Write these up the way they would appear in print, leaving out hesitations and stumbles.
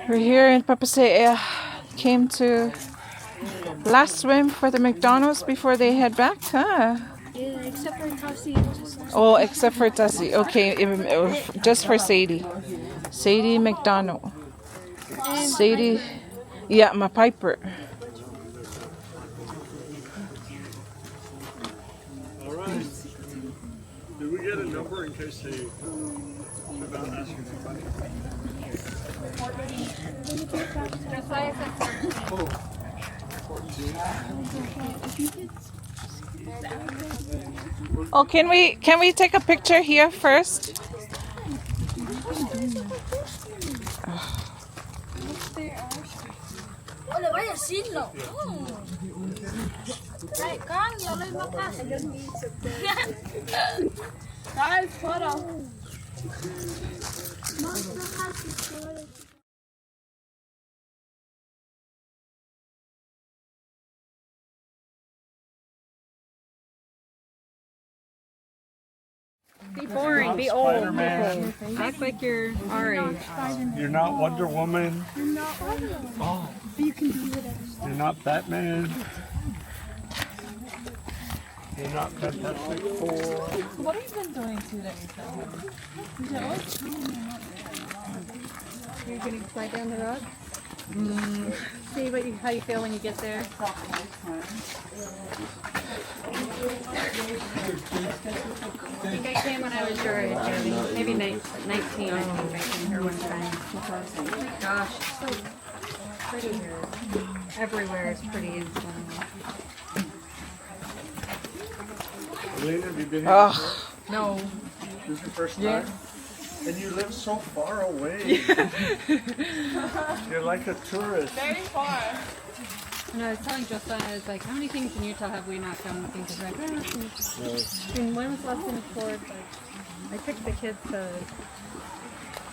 We're here in Papaseea. Came to last swim for the McDonald's before they head back. Huh? Yeah, except for Tassie. Oh, except for Tassie. Okay, just for Sadie. Sadie McDonald. Sadie. Yeah, my Piper. Alright. Did we get a number in case they about asking somebody? Oh, can we take a picture here first? Ole, vaya silo. Ay, con, yo lo iba a casa. Ay, photo. Be boring, be old. Spider-Man. Act like you're our age. You're not Wonder Woman. You're not Wonder. Oh. You can do whatever. You're not Batman. You're not Fantastic Four. What have you been doing today? You're gonna slide down the rock? See how you feel when you get there. I think I came when I was your age, maybe 19. I think I came here one time. Oh my gosh, it's so pretty here. Everywhere is pretty and fun. Elena, have you been here? Oh, No. This is your first time? And you live so far away. You're like a tourist. Very far. And I was telling Josiah, I was like, how many things in Utah have we not done? Things is like, I mean, when was the last time before? Like, I took the kids to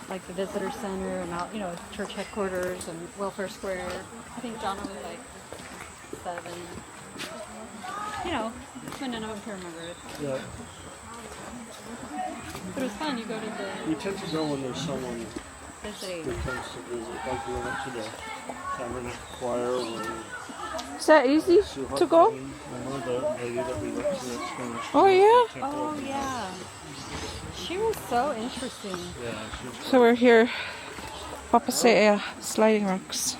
like the visitor center and out, church headquarters and welfare square. I think John was like 7. When none of them can remember it. Yeah. But it was fun. You go to the We tend to go when there's someone visiting. that comes to visit. Like we went to the Tabernacle Choir. is that easy to go? Remember the lady that we went to that's finished? Oh yeah. Oh yeah. She was so interesting. Yeah, she was So we're here, Papaseea Sliding Rocks.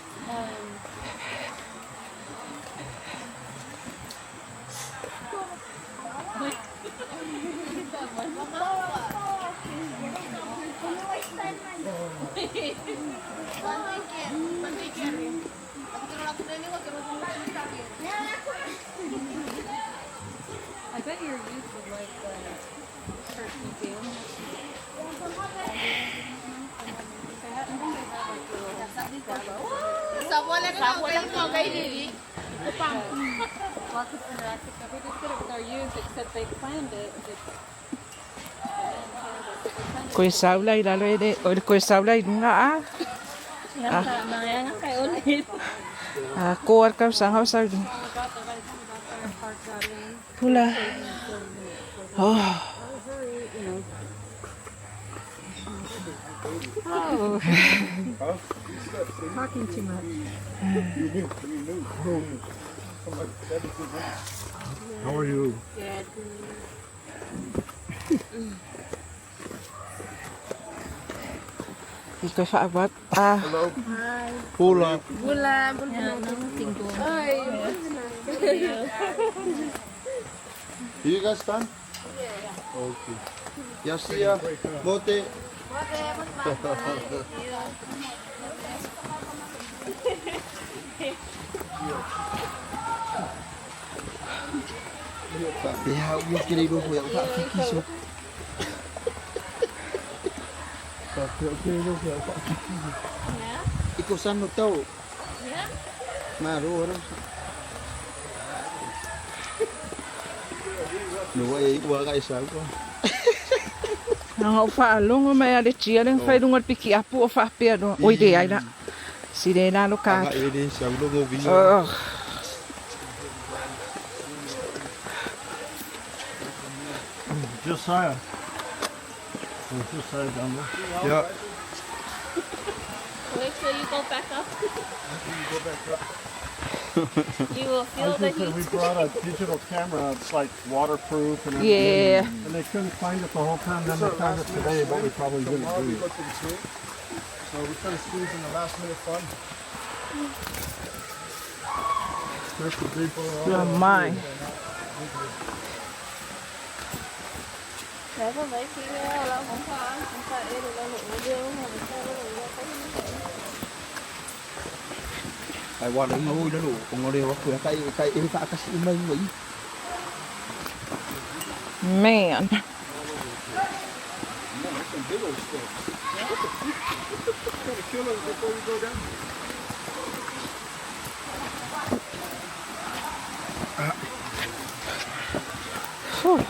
I bet your youth would like the church museum. Lots of interactive stuff. We just did it with our youth, except they planned it. Ko'y saulay lalo ide. O ko'y saulay nga kuwar ka sa house ag. Pula. Oh. Oh. Talking too much. How are you? Ikaw sa abot. Hello. Hi. Pula. You guys done? Yeah. Okay. Yeah, see ya. Mote. Yeah, we can even go out that cookies. Ikaw saan mo tao? Maro, ano? Nuwa iwa ka isa ko. Nga ufa along may alit siya lang fay dungot piki apu ufa pia do. Oy de ay na. Si de na lo ka. Kaka ini sa ulo mo biyo. Oh. Josiah, There's this side down there. Yeah. Wait till you go back up. You go back up. You will I feel was the gonna say, we heat. brought a digital camera. It's like waterproof and everything. Yeah. And they couldn't find it the whole time. Then they found it today, but we probably didn't do it. So we try to squeeze in the last minute fun. There's the people. Oh my. Đấy có mấy khi là không phải được là lụa điêu mà mình sao nó lụa có Ai qua đấy ngồi đó đủ, không có điều có cái em phá cái gì mình vậy. Man. Whew.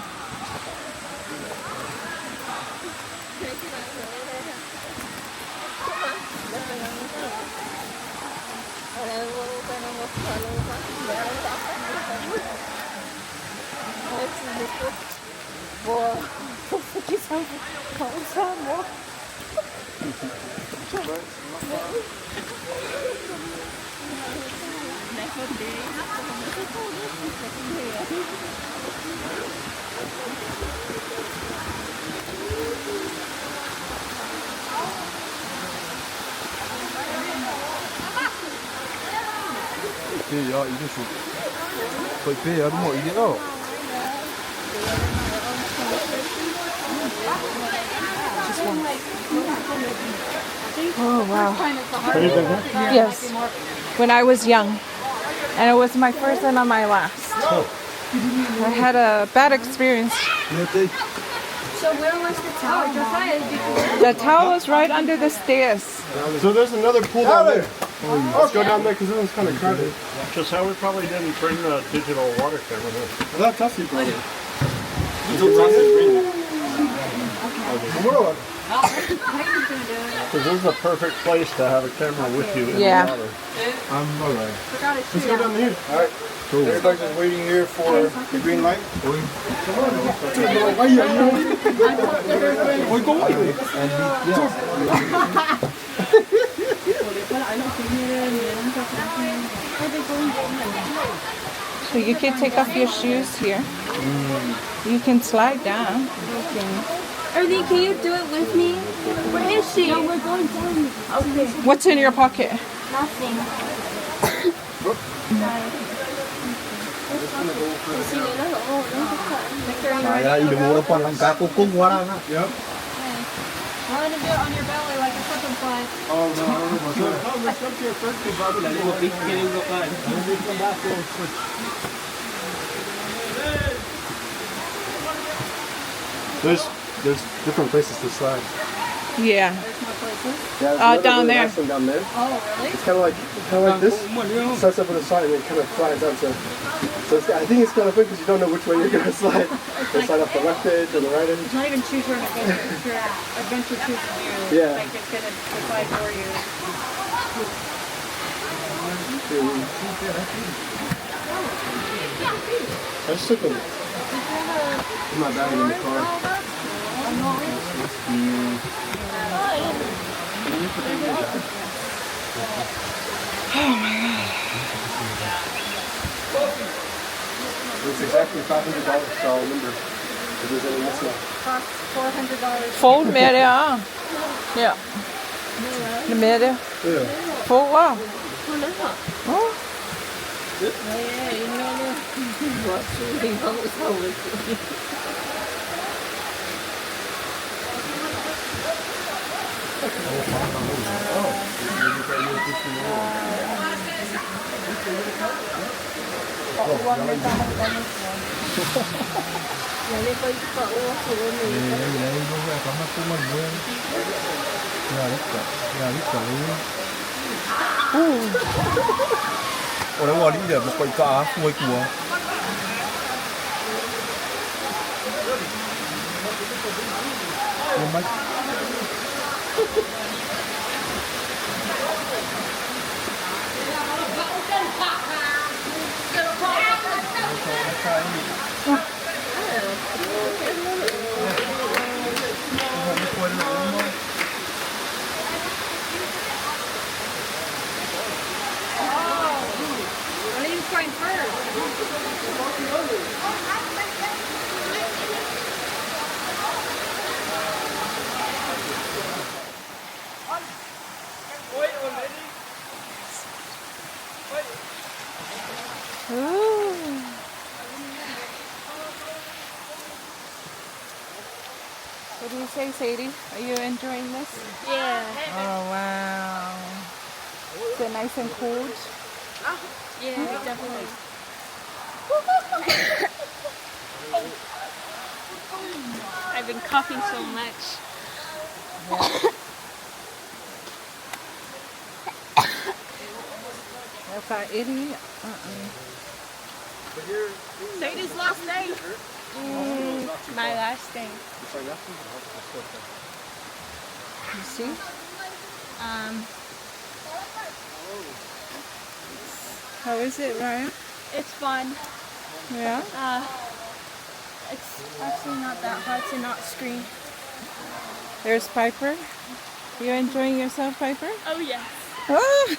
Boa. Que são com Samoa. Dạ, ý nó sụp. Phải phê ở đúng rồi, ý đó. Oh wow. Yes. When I was young. And it was my first and not my last. I had a bad experience. So where was the towel? The towel was right under the stairs. So there's another pool down there. Let's go down there because this one's kind of crowded. Just how we probably didn't bring the digital water camera there. That's Tussie, brother. Because this is a perfect place to have a camera with you in Yeah. the water. I'm alright. Let's go down here. Alright. Cool. Everybody's just waiting here for the green light. Oi, go away. So you can take off your shoes here. You can slide down. Ernie, can you do it with me? Where is she? No, we're going down. Okay. What's in your pocket? Nothing. Kaya ilu pa lang kako kung wala na. Yep. Why don't you do it on your belly like a slip and slide? Oh, no, I don't know about that. Oh, let's come to your first thing, Bobby. There's different places to slide. Yeah. There's more places. Yeah, down there. Down there. Oh, really? It's kind of like this. It starts up on the side and it kind of slides out. So I think it's kind of fun because you don't know which way you're going to slide. You slide off the left edge or the right edge. It's not even choose your adventure. It's your adventure choosing you. Yeah. Like it's gonna decide for you. I just took my bag in the car. It's exactly $500, so I'll remember if there's any missing. Costs $400. Fold med det, ja. Ja. Med det. Yeah. Fold, wow. Oh. Ủa nó ngồi đi để một quậy cả ngồi của. do you say, Sadie? Are you enjoying this? Yeah. Oh, wow. Is it nice and cold? Yeah, definitely. I've been coughing so much. If I idiot, Sadie's last day. My last day. You see? How is it, Ryan? It's fun. Yeah? It's actually not that hard to not scream. There's Piper. You enjoying yourself, Piper? Oh yes. Oh!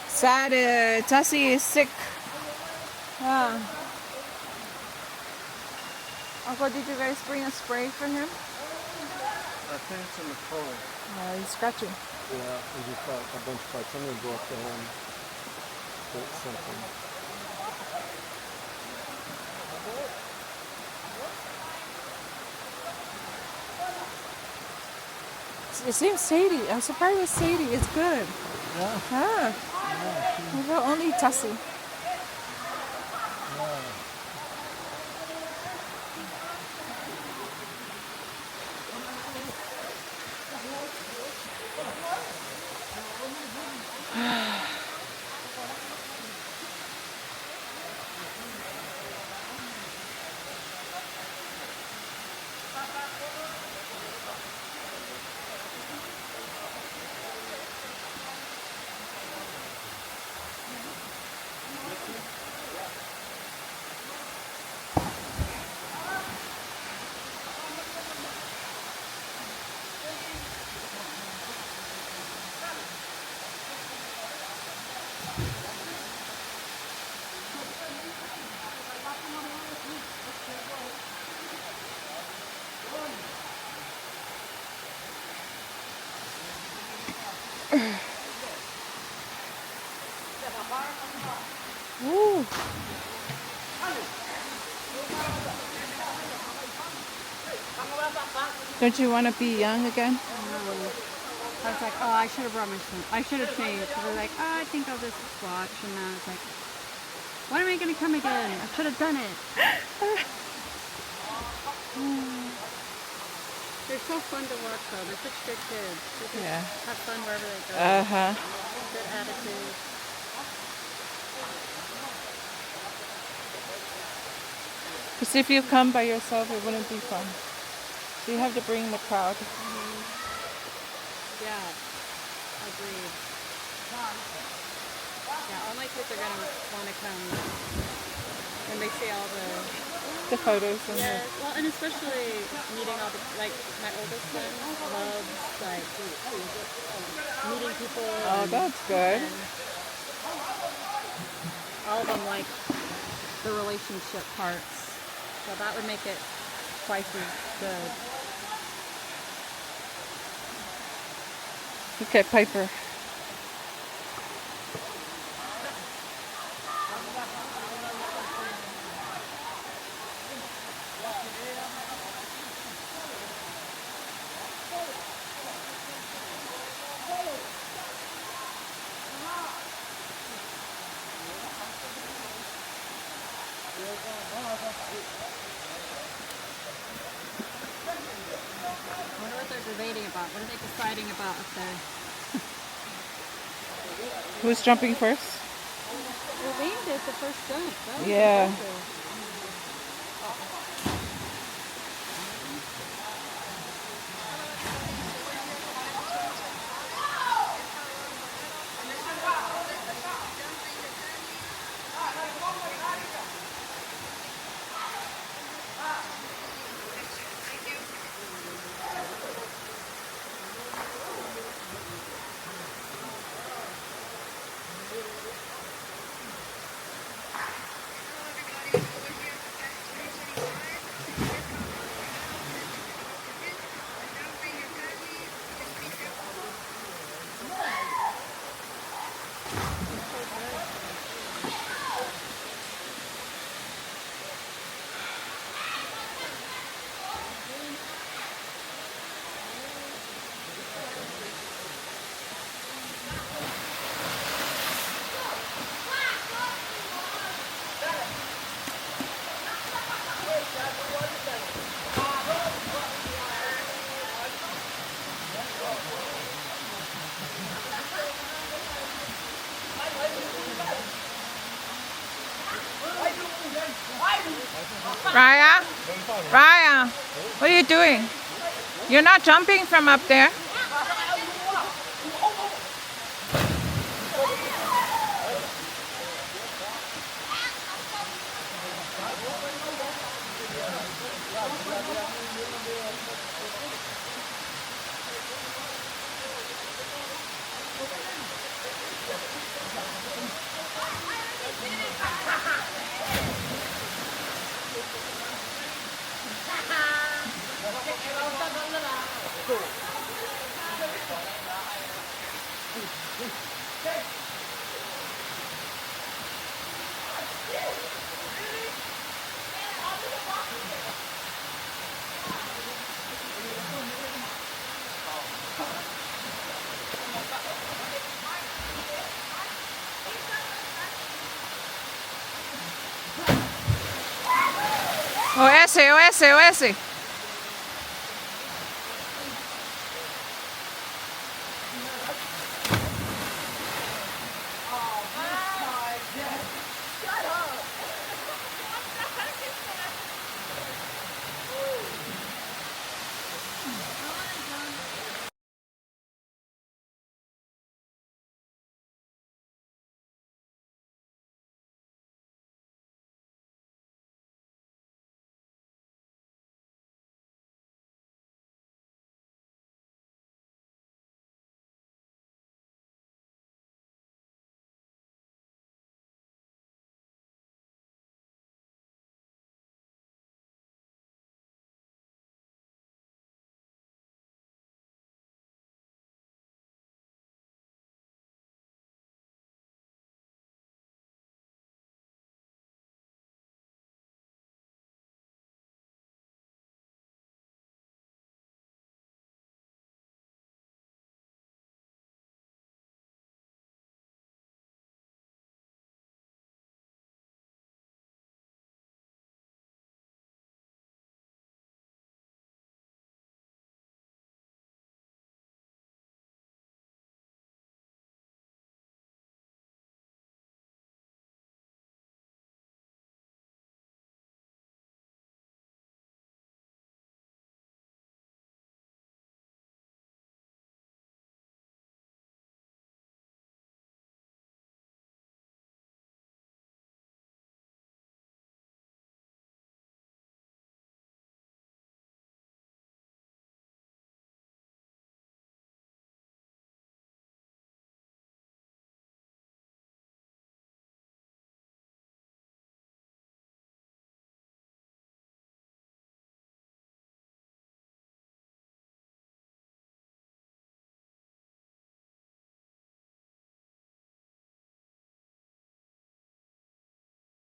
Sad, Tussie is sick. Uncle, did you guys bring a spray for him? I think it's in the car. He's scratching. Yeah, we just got a bunch of parts. I'm going to go up there and get something. It seems Sadie. I'm surprised with Sadie. It's good. Yeah. Huh. What about only Tussie? Woo. Don't you want to be young again? I was like, oh, I should have brought my swim. I should have changed. I was like, oh, I think I'll just watch. And now it's like, when am I going to come again? I should have done it. They're so fun to watch, though. They're such good kids. They just Yeah. have fun wherever they go. Uh-huh. Good attitude. Because if you come by yourself, it wouldn't be fun. So you have to bring the crowd. Yeah, agreed. Yeah, all my kids are going to want to come when they see all The photos and yeah, well, and especially meeting all the, like, my oldest son loves, like, meeting people. Oh, that's good. And all of them like the relationship parts. So that would make it twice as good. Look at Piper. I wonder what they're debating about. What are they deciding about up there? Who's jumping first? Well, Wayne did the first jump. That was Yeah. impressive. Raya, what are you doing? You're not jumping from up there. O ese.